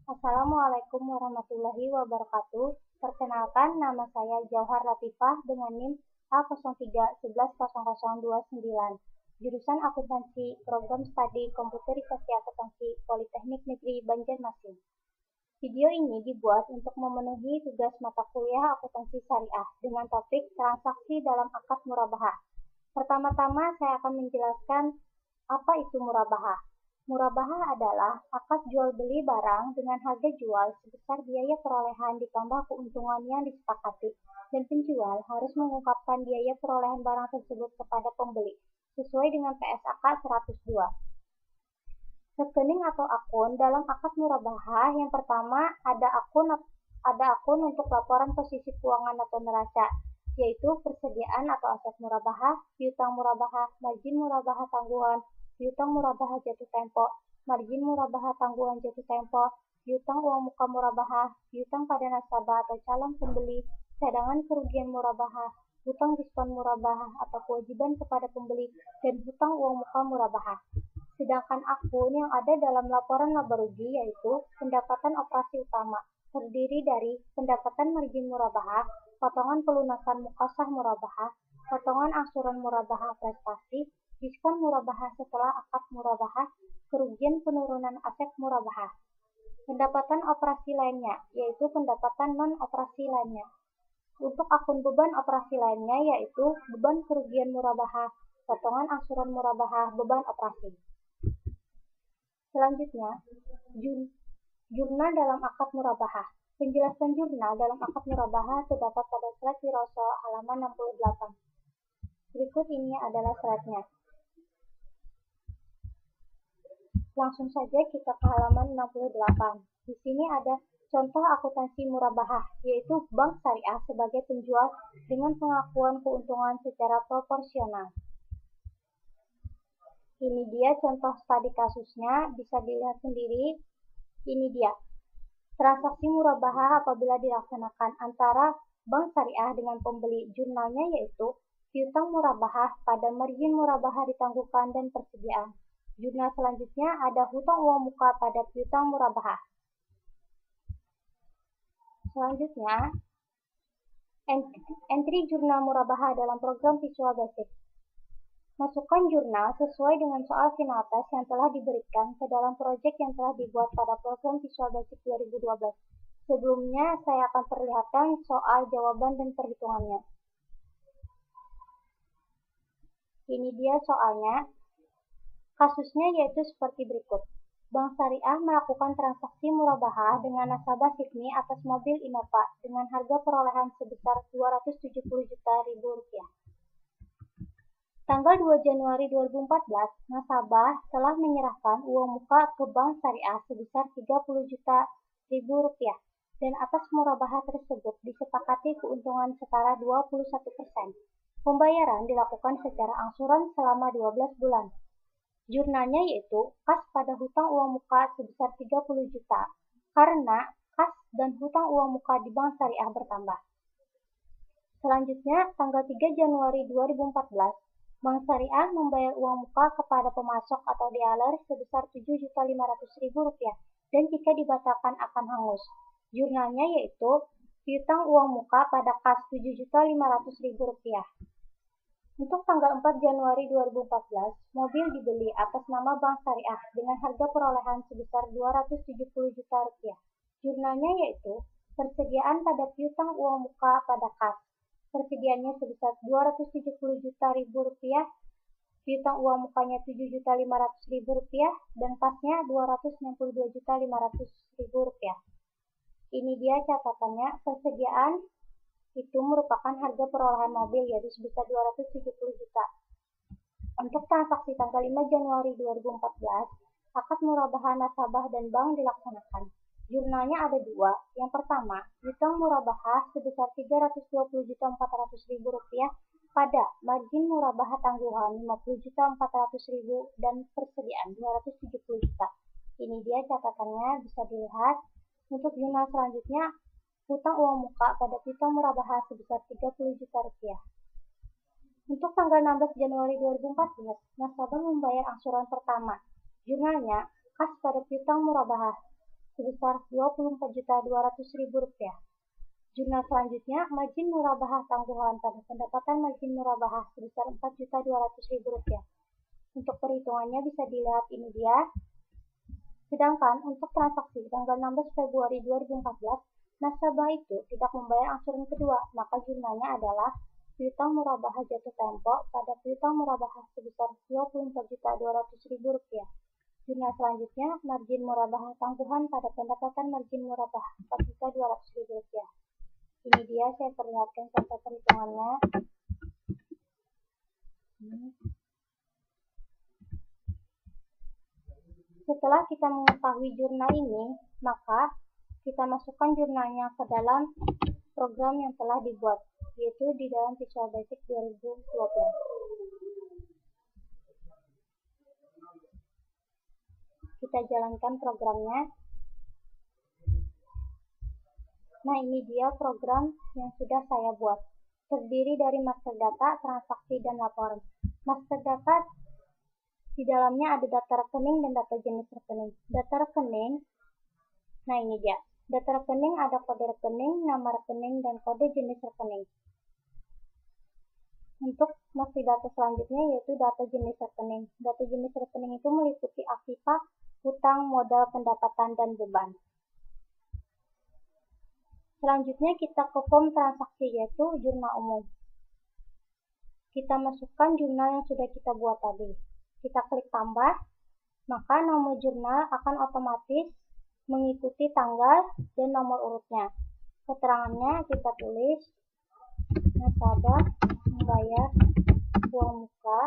Assalamualaikum warahmatullahi wabarakatuh. Perkenalkan, nama saya Jauhar Latifah dengan NIM A03110029, jurusan Akuntansi Program Studi Komputerisasi Akuntansi Politeknik Negeri Banjarmasin. Video ini dibuat untuk memenuhi tugas mata kuliah Akuntansi Syariah dengan topik transaksi dalam akad murabahah. Pertama-tama saya akan menjelaskan apa itu murabahah. Murabahah adalah akad jual beli barang dengan harga jual sebesar biaya perolehan ditambah keuntungan yang disepakati, dan penjual harus mengungkapkan biaya perolehan barang tersebut kepada pembeli sesuai dengan PSAK 102. Rekening atau akun dalam akad murabahah yang pertama ada akun untuk laporan posisi keuangan atau neraca, yaitu persediaan atau aset murabahah, piutang murabahah, margin murabahah tangguhan, piutang murabahah jatuh tempo, margin murabahah tangguhan jatuh tempo, piutang uang muka murabahah, piutang pada nasabah atau calon pembeli, cadangan kerugian murabahah, hutang diskon murabahah atau kewajiban kepada pembeli, dan hutang uang muka murabahah. Sedangkan akun yang ada dalam laporan laba rugi yaitu pendapatan operasi utama, terdiri dari pendapatan margin murabahah, potongan pelunasan mukasah murabahah, potongan angsuran murabahah prestasi, diskon murabahah setelah akad murabahah, kerugian penurunan aset murabahah. Pendapatan operasi lainnya, yaitu pendapatan non-operasi lainnya. Untuk akun beban operasi lainnya, yaitu beban kerugian murabahah, potongan angsuran murabahah, beban operasi. Selanjutnya, jurnal dalam akad murabahah. Penjelasan jurnal dalam akad murabahah terdapat pada slide Wiroso halaman 68. Berikut ini adalah slide-nya. Langsung saja kita ke halaman 68. Di sini ada contoh akuntansi murabahah, yaitu bank syariah sebagai penjual dengan pengakuan keuntungan secara proporsional. Ini dia contoh studi kasusnya, bisa dilihat sendiri. Ini dia. Transaksi murabahah apabila dilaksanakan antara bank syariah dengan pembeli. Jurnalnya yaitu piutang murabahah pada margin murabahah ditangguhkan dan persediaan. Jurnal selanjutnya ada hutang uang muka pada piutang murabahah. Selanjutnya, entry jurnal murabahah dalam program Visual Basic. Masukkan jurnal sesuai dengan soal final test yang telah diberikan ke dalam proyek yang telah dibuat pada program Visual Basic 2012. Sebelumnya, saya akan perlihatkan soal jawaban dan perhitungannya. Ini dia soalnya. Kasusnya yaitu seperti berikut. Bank Syariah melakukan transaksi murabahah dengan nasabah Signi atas mobil Innova dengan harga perolehan sebesar Rp270 juta. Tanggal 2 Januari 2014, nasabah telah menyerahkan uang muka ke Bank Syariah sebesar Rp30 juta dan atas murabahah tersebut disepakati keuntungan setara 21%. Pembayaran dilakukan secara angsuran selama 12 bulan. Jurnalnya yaitu kas pada hutang uang muka sebesar 30 juta karena kas dan hutang uang muka di Bank Syariah bertambah. Selanjutnya, tanggal 3 Januari 2014, Bank Syariah membayar uang muka kepada pemasok atau dealer sebesar Rp7.500.000 dan jika dibatalkan akan hangus. Jurnalnya yaitu piutang uang muka pada kas Rp7.500.000. Untuk tanggal 4 Januari 2014, mobil dibeli atas nama Bank Syariah dengan harga perolehan sebesar Rp270 juta. Jurnalnya yaitu persediaan pada piutang uang muka pada kas. Persediaannya sebesar Rp270 juta, piutang uang mukanya Rp7.500.000 dan kasnya Rp262.500.000. Ini dia catatannya. Persediaan itu merupakan harga perolehan mobil yaitu sebesar Rp270 juta. Untuk transaksi tanggal 5 Januari 2014, akad murabahah nasabah dan bank dilaksanakan. Jurnalnya ada dua. Yang pertama, hutang murabahah sebesar Rp320.400.000 pada margin murabahah tangguhan Rp50.400.000 dan persediaan Rp270 juta. Ini dia catatannya, bisa dilihat. Untuk jurnal selanjutnya, hutang uang muka pada piutang murabahah sebesar Rp30 juta. Untuk tanggal 16 Januari 2014, nasabah membayar angsuran pertama. Jurnalnya, kas pada piutang murabahah sebesar Rp24.200.000. Jurnal selanjutnya, margin murabahah tangguhan pada pendapatan margin murabahah sebesar Rp4.200.000. Untuk perhitungannya bisa dilihat ini dia. Sedangkan untuk transaksi tanggal 16 Februari 2014, nasabah itu tidak membayar angsuran kedua, maka jurnalnya adalah piutang murabahah jatuh tempo pada piutang murabahah sebesar Rp24.200.000. Jurnal selanjutnya, margin murabahah tangguhan pada pendapatan margin murabahah Rp4.200.000. Ini dia, saya perlihatkan contoh perhitungannya. Setelah kita mengetahui jurnal ini, maka kita masukkan jurnalnya ke dalam program yang telah dibuat, yaitu di dalam Visual Basic 2012. Kita jalankan programnya. Nah, ini dia program yang sudah saya buat. Terdiri dari master data, transaksi, dan laporan. Master data, di dalamnya ada data rekening dan data jenis rekening. Data rekening, nah ini dia. Data rekening ada kode rekening, nama rekening, dan kode jenis rekening. Untuk master data selanjutnya yaitu data jenis rekening. Data jenis rekening itu meliputi aktiva, hutang, modal, pendapatan, dan beban. Selanjutnya kita ke form transaksi yaitu jurnal umum. Kita masukkan jurnal yang sudah kita buat tadi. Kita klik tambah, maka nomor jurnal akan otomatis mengikuti tanggal dan nomor urutnya. Keterangannya kita tulis nasabah membayar uang muka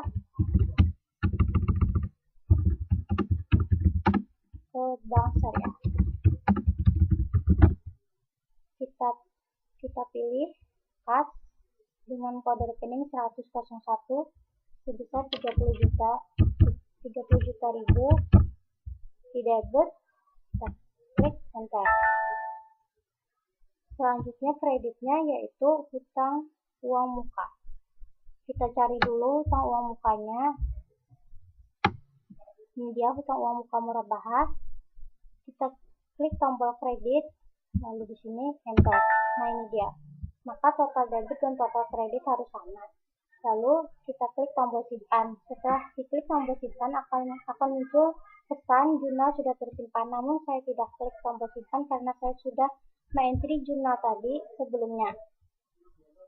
ke bank syariah. Kita pilih kas dengan kode rekening 10001 sebesar 30 juta ribu di debit. Kita klik enter. Selanjutnya kreditnya yaitu hutang uang muka. Kita cari dulu hutang uang mukanya. Ini dia hutang uang muka murabahah. Kita klik tombol kredit, lalu di sini enter. Nah ini dia. Maka total debit dan total kredit harus sama. Lalu kita klik tombol simpan. Setelah diklik tombol simpan akan muncul pesan jurnal sudah tersimpan. Namun saya tidak klik tombol simpan karena saya sudah mengentry jurnal tadi sebelumnya.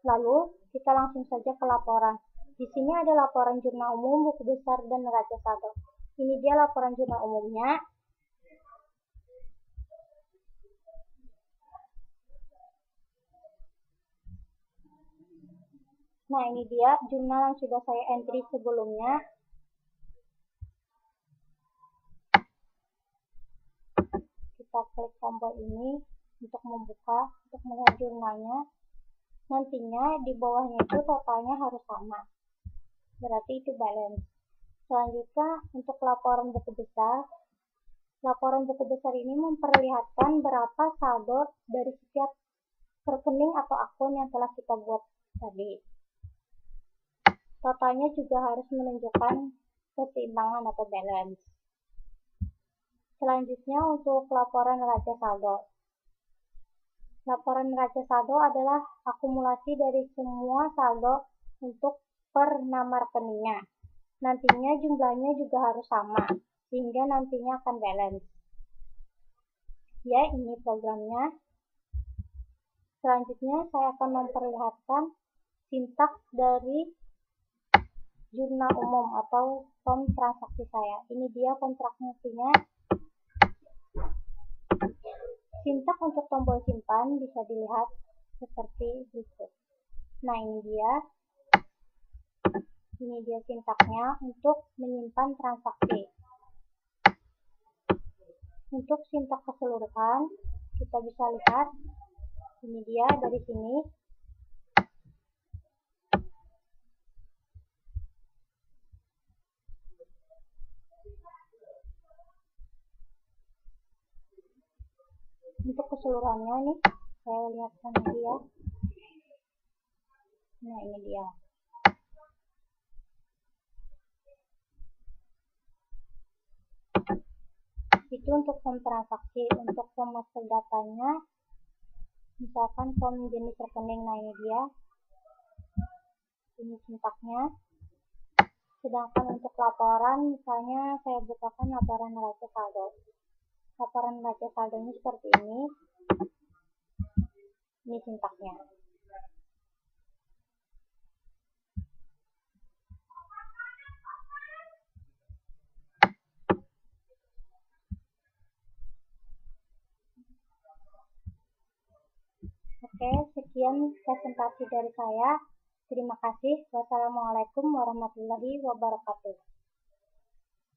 Lalu kita langsung saja ke laporan. Di sini ada laporan jurnal umum, buku besar, dan neraca saldo. Ini dia laporan jurnal umumnya. Nah ini dia jurnal yang sudah saya entry sebelumnya. Kita klik tombol ini untuk membuka, untuk melihat jurnalnya. Nantinya di bawahnya itu totalnya harus sama. Berarti itu balance. Selanjutnya untuk laporan buku besar. Laporan buku besar ini memperlihatkan berapa saldo dari setiap rekening atau akun yang telah kita buat tadi. Totalnya juga harus menunjukkan keseimbangan atau balance. Selanjutnya untuk laporan neraca saldo. Laporan neraca saldo adalah akumulasi dari semua saldo untuk per nama rekeningnya. Nantinya jumlahnya juga harus sama, sehingga nantinya akan balance. Ya, ini programnya. Selanjutnya saya akan memperlihatkan sintaks dari jurnal umum atau form transaksi saya. Ini dia form transaksinya. Sintaks untuk tombol simpan bisa dilihat seperti berikut. Nah ini dia sintaksnya untuk menyimpan transaksi. Untuk sintaks keseluruhan kita bisa lihat ini dia dari sini. Untuk keseluruhannya nih saya lihatkan dia. Nah ini dia. Itu untuk form transaksi. Untuk form master datanya, misalkan form jenis rekening, nah ini dia, ini sintaknya. Sedangkan untuk laporan, misalnya saya bukakan laporan neraca saldo. Laporan neraca saldonya seperti ini. Ini sintaknya. Oke, sekian presentasi dari saya. Terima kasih. Wassalamualaikum warahmatullahi wabarakatuh.